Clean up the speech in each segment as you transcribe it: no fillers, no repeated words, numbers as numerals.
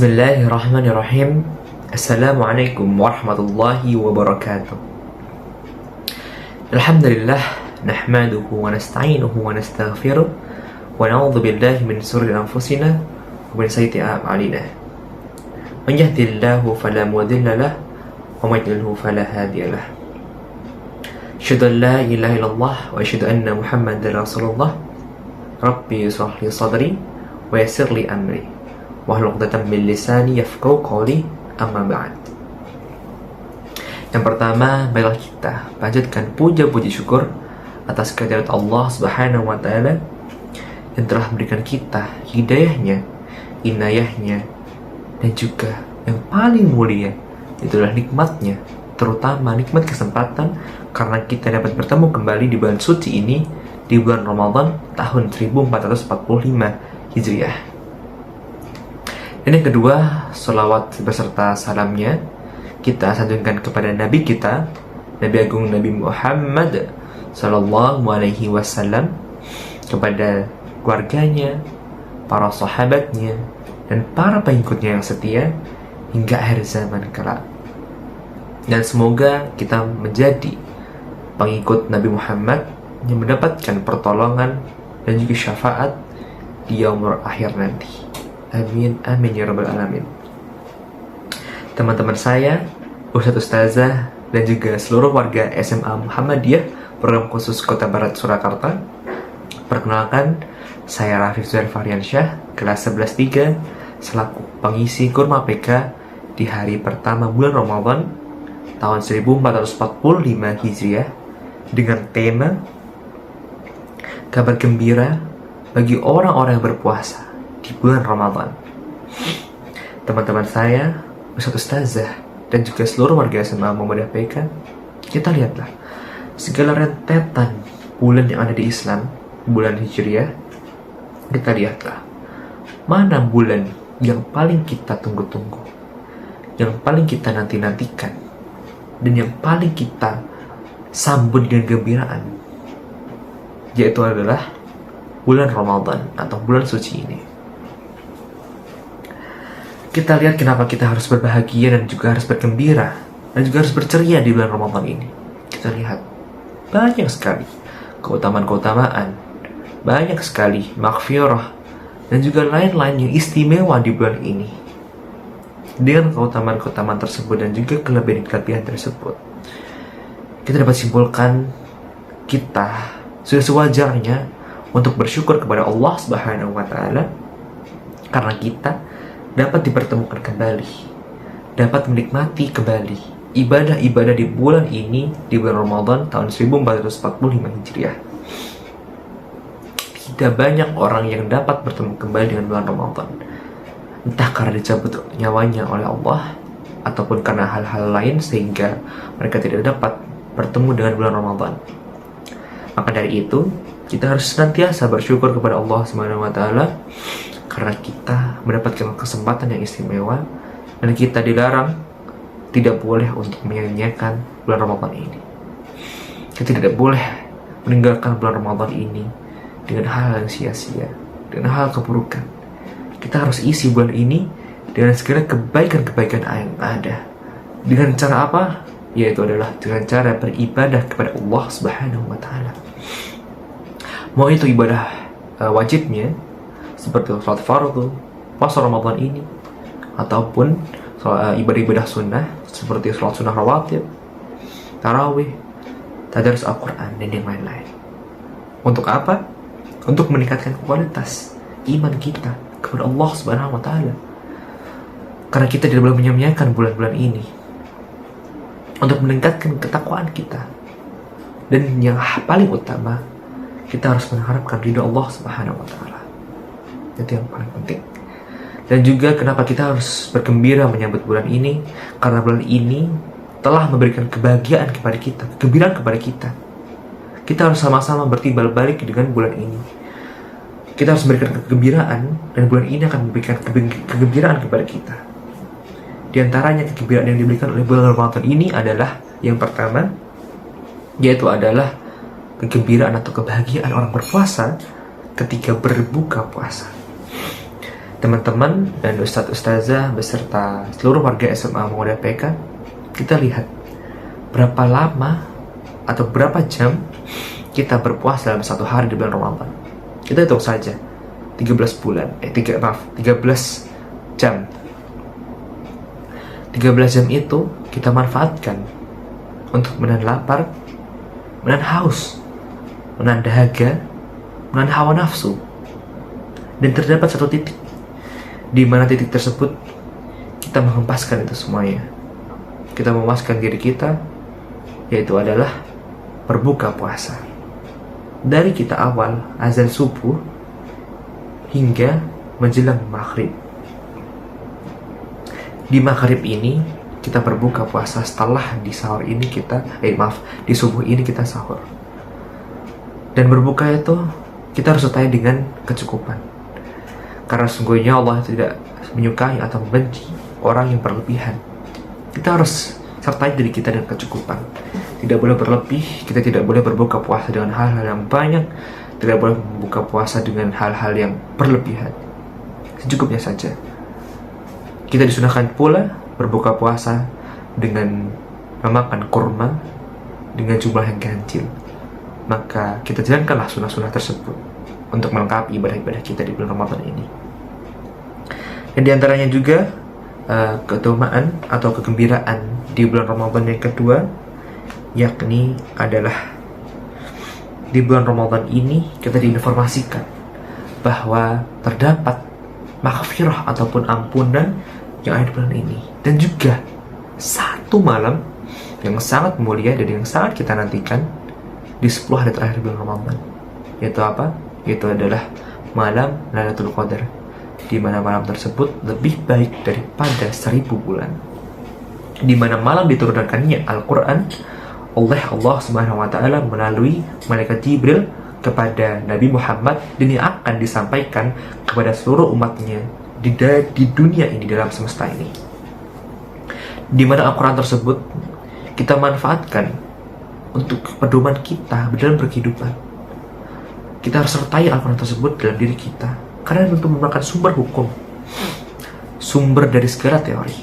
Bismillahirrahmanirrahim. Assalamualaikum warahmatullahi wabarakatuh. Alhamdulillah, nahmaduhu wa nasta'inuhu wa nastaghfiruh wa na'udzu billahi min shururi anfusina wa min sayyiati a'malina. Man yahdihillahu fala mudilla lahu wa man yudlilhu fala hadiya lahu. Asyhadu an la ilaha illallah wa asyhadu anna Muhammadar Rasulullah. Rabbi shrah li sadri wa yassir li amri wahlul 'uqdatam min lisani yafqahu qawli, amma ba'd. Yang pertama, marilah kita panjatkan puja-puji syukur atas kehadirat Allah Subhanahu wa taala yang telah memberikan kita hidayahnya, inayahnya, dan juga yang paling mulia itulah nikmatnya, terutama nikmat kesempatan karena kita dapat bertemu kembali di bulan suci ini, di bulan Ramadan tahun 1445 Hijriah. Dan yang kedua, sholawat beserta salamnya kita sanjungkan kepada Nabi kita, Nabi Agung Nabi Muhammad Sallallahu Alaihi Wasallam, kepada keluarganya, para sahabatnya, dan para pengikutnya yang setia hingga akhir zaman kelak. Dan semoga kita menjadi pengikut Nabi Muhammad yang mendapatkan pertolongan dan juga syafaat di yaumul akhir nanti. Amin, amin ya rabbal alamin. Teman-teman saya, Ustazah dan juga seluruh warga SMA Muhammadiyah Program Khusus Kota Barat Surakarta, perkenalkan, saya Rafif Zuhair Fahriansyah, kelas 11-3, selaku pengisi Kurma PK di hari pertama bulan Ramadan tahun 1445 Hijriah dengan tema kabar gembira bagi orang-orang yang berpuasa di bulan Ramadan. Teman-teman saya, Ustazah dan juga seluruh warga SMA Muhammadiyah PK, kita lihatlah segala rentetan bulan yang ada di Islam, bulan Hijriah. Kita lihatlah mana bulan yang paling kita tunggu-tunggu, yang paling kita nanti-nantikan, dan yang paling kita sambut dengan gembiraan, yaitu adalah bulan Ramadan atau bulan suci ini. Kita lihat kenapa kita harus berbahagia dan juga harus bergembira dan juga harus berceria di bulan Ramadan ini. Kita lihat banyak sekali keutamaan-keutamaan, banyak sekali maghfirah dan juga lain-lain yang istimewa di bulan ini. Dengan keutamaan-keutamaan tersebut dan juga kelebihan-kelebihan tersebut, kita dapat simpulkan kita sudah sewajarnya untuk bersyukur kepada Allah Subhanahu wa taala karena kita dapat dipertemukan kembali, dapat menikmati kembali ibadah-ibadah di bulan ini, di bulan Ramadan tahun 1445 Hijriah. Tidak banyak orang yang dapat bertemu kembali dengan bulan Ramadan, entah karena dicabut nyawanya oleh Allah ataupun karena hal-hal lain sehingga mereka tidak dapat bertemu dengan bulan Ramadan. Maka dari itu, kita harus senantiasa bersyukur kepada Allah Subhanahu wa taala karena kita mendapatkan kesempatan yang istimewa dan kita dilarang, tidak boleh untuk menyanyiakan bulan Ramadan ini. Kita tidak boleh meninggalkan bulan Ramadan ini dengan hal yang sia-sia, dengan hal keburukan. Kita harus isi bulan ini dengan segala kebaikan-kebaikan yang ada. Dengan cara apa? Yaitu adalah dengan cara beribadah kepada Allah Subhanahu wa taala. Mau itu ibadah wajibnya seperti sholat fardu, puasa Ramadan ini, ataupun ibadah-ibadah sunnah seperti sholat sunnah rawatib, tarawih, tadarus Al-Quran, dan yang lain-lain. Untuk apa? Untuk meningkatkan kualitas iman kita kepada Allah Subhanahu wa taala. Karena kita tidak boleh menyia-nyiakan bulan-bulan ini untuk meningkatkan ketakwaan kita. Dan yang paling utama, kita harus mengharapkan ridha Allah Subhanahu wa taala. Itu yang paling penting. Dan juga kenapa kita harus bergembira menyambut bulan ini, karena bulan ini telah memberikan kebahagiaan kepada kita, kegembiraan kepada kita. Kita harus sama-sama bertimbal balik dengan bulan ini. Kita harus memberikan kegembiraan, dan bulan ini akan memberikan kegembiraan kepada kita. Di antaranya kegembiraan yang diberikan oleh bulan Ramadan ini adalah yang pertama, yaitu adalah kegembiraan atau kebahagiaan orang berpuasa ketika berbuka puasa. Teman-teman dan Ustadz Ustazah beserta seluruh warga SMA Muhammadiyah PK, kita lihat berapa lama atau berapa jam kita berpuasa dalam satu hari di bulan Ramadan. Kita hitung saja 13 jam. 13 jam itu kita manfaatkan untuk menahan lapar, menahan haus, menahan dahaga, menahan hawa nafsu. Dan terdapat satu titik di mana titik tersebut kita menghempaskan itu semuanya. Kita memuaskan diri kita, yaitu adalah berbuka puasa. Dari kita awal azan subuh hingga menjelang maghrib. Di maghrib ini kita berbuka puasa, setelah di sahur ini di subuh ini kita sahur. Dan berbuka itu kita harus sertai dengan kecukupan. Karena sungguhnya Allah tidak menyukai atau membenci orang yang berlebihan. Kita harus sertai diri kita dengan kecukupan. Tidak boleh berlebih, kita tidak boleh berbuka puasa dengan hal-hal yang banyak, tidak boleh membuka puasa dengan hal-hal yang berlebihan. Secukupnya saja. Kita disunahkan pula berbuka puasa dengan memakan kurma dengan jumlah yang ganjil. Maka kita jalankanlah sunnah-sunnah tersebut untuk melengkapi ibadah-ibadah kita di bulan Ramadan ini. Dan diantaranya juga keutamaan atau kegembiraan di bulan Ramadan yang kedua, yakni adalah di bulan Ramadan ini kita diinformasikan bahwa terdapat maghfirah ataupun ampunan yang ada di bulan ini. Dan juga satu malam yang sangat mulia dan yang sangat kita nantikan di 10 hari terakhir bulan Ramadan, yaitu apa? Yaitu adalah malam Lailatul Qadar, di mana malam tersebut lebih baik daripada 1000 bulan, di mana malam diturunkannya Al-Quran oleh Allah Subhanahu wa Ta'ala melalui malaikat Jibril kepada Nabi Muhammad, dan yang akan disampaikan kepada seluruh umatnya di dunia ini, dalam semesta ini, di mana Al-Quran tersebut kita manfaatkan untuk pedoman kita dalam berkehidupan. Kita harus sertai Al-Quran tersebut dalam diri kita, karena itu merupakan sumber hukum, sumber dari segala teori,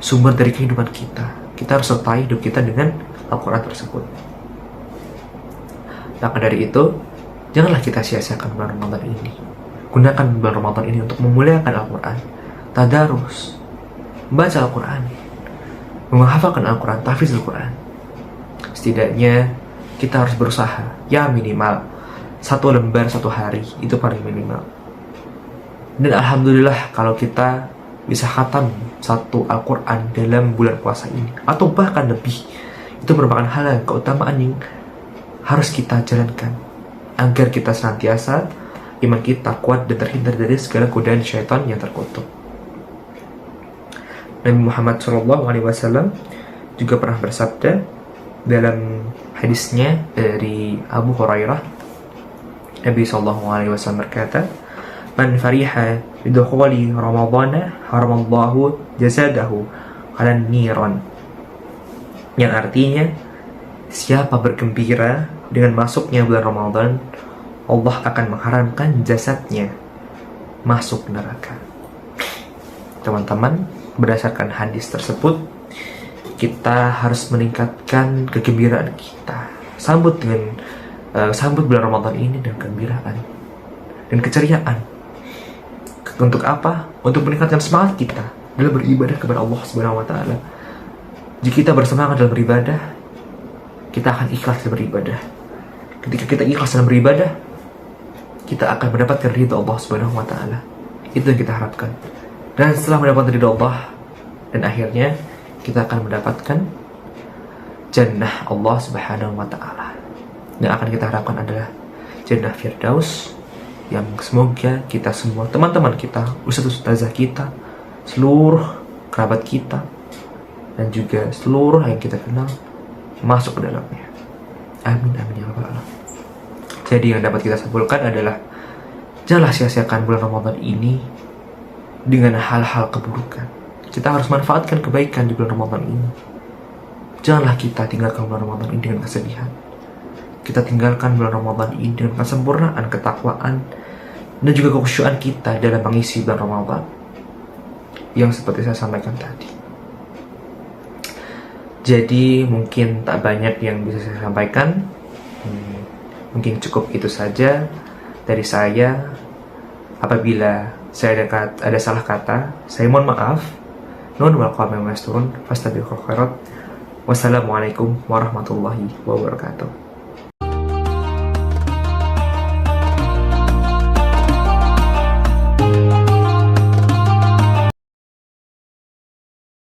sumber dari kehidupan kita. Kita harus sertai hidup kita dengan Al-Quran tersebut. Maka dari itu, janganlah kita sia-siakan bulan Ramadan ini. Gunakan bulan Ramadan ini untuk memuliakan Al-Quran, tadarus, membaca Al-Quran, menghafalkan Al-Quran, tahfiz Al-Quran. Setidaknya kita harus berusaha, ya minimal 1 lembar 1 hari, itu paling minimal. Dan alhamdulillah kalau kita bisa khatam 1 Al-Quran dalam bulan puasa ini, atau bahkan lebih, itu merupakan hal yang keutamaan yang harus kita jalankan agar kita senantiasa iman kita kuat dan terhindar dari segala godaan syaitan yang terkutuk. Nabi Muhammad SAW juga pernah bersabda dalam hadisnya dari Abu Hurairah, Nabi SAW berkata, "Man fariha bidukhuli Ramadana haramallahu jasadahu alan niran." Yang artinya, siapa bergembira dengan masuknya bulan Ramadan, Allah akan mengharamkan jasadnya masuk neraka. Teman-teman, berdasarkan hadis tersebut, kita harus meningkatkan kegembiraan kita. Sambut bulan Ramadan ini dengan kegembiraan dan keceriaan. Untuk apa? Untuk meningkatkan semangat kita dalam beribadah kepada Allah Subhanahu wa Ta'ala. Jika kita bersemangat dalam beribadah, kita akan ikhlas dalam beribadah. Ketika kita ikhlas dalam beribadah, kita akan mendapatkan ridha Allah Subhanahu wa Ta'ala. Itu yang kita harapkan. Dan setelah mendapatkan ridha Allah, dan akhirnya kita akan mendapatkan jannah Allah Subhanahu wa Ta'ala. Yang akan kita harapkan adalah jannah Firdaus, yang semoga kita semua, teman-teman kita, ustaz-ustazah kita, seluruh kerabat kita, dan juga seluruh yang kita kenal masuk ke dalamnya. Amin amin ya rabbal alamin. Jadi yang dapat kita simpulkan adalah, janganlah sia-siakan bulan Ramadan ini dengan hal-hal keburukan. Kita harus manfaatkan kebaikan di bulan Ramadan ini. Janganlah kita tinggalkan bulan Ramadan ini dengan kesedihan. Kita tinggalkan bulan Ramadan ini dengan kesempurnaan ketakwaan dan juga kekhusyuan kita dalam mengisi bulan Ramadan yang seperti saya sampaikan tadi. Jadi mungkin tak banyak yang bisa saya sampaikan. Mungkin cukup itu saja dari saya. Apabila saya ada salah kata, saya mohon maaf. Nun wal qawmi yasturun fastabiqul khairat. Wassalamualaikum warahmatullahi wabarakatuh.